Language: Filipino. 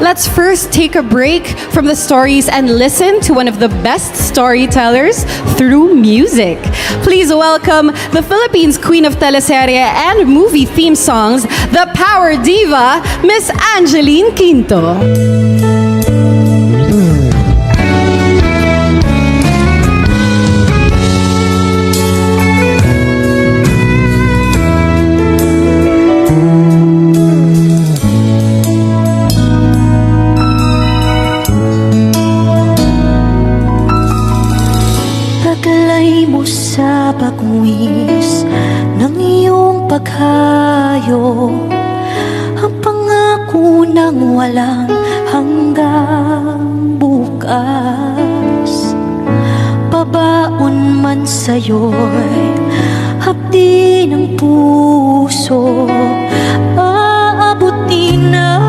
let's first take a break from the stories and listen to one of the best storytellers through music. Please welcome the Philippines Queen of Teleserye and movie theme songs, the Power Diva, Miss Angeline Quinto. Taglay mo sa pagwis ng iyong paghayo, ang pangako ng walang hanggang bukas. Pabaon man sa'yo'y hapdi ng puso, aabutin na